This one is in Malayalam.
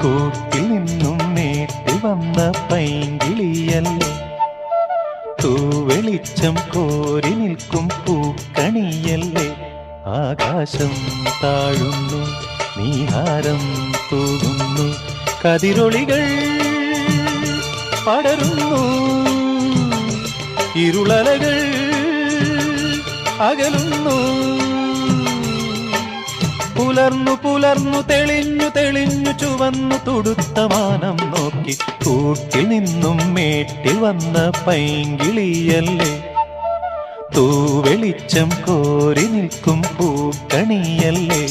കൂട്ടിൽ നിന്നും മേട്ടിൽ വന്ന പൈങ്കിളിയല്ലേ, തൂവെളിച്ചം കോരി നിൽക്കും പൂക്കണിയല്ലേ. ആകാശം താഴുന്നു, നീഹാരം തൂകുന്നു, കതിരൊളികൾ പടരുന്നു, ഇരുളലകൾ അകലുന്നു. പുലർന്നു പുലർന്നു തെളിഞ്ഞു തെളിഞ്ഞു ചുവന്നു തുടുത്ത മാനം നോക്കി, കൂട്ടിൽ നിന്നും മേട്ടിൽ വന്ന പൈങ്കിളിയല്ലേ, തൂവെളിച്ചം കോരി നിൽക്കും പൂക്കണിയല്ലേ.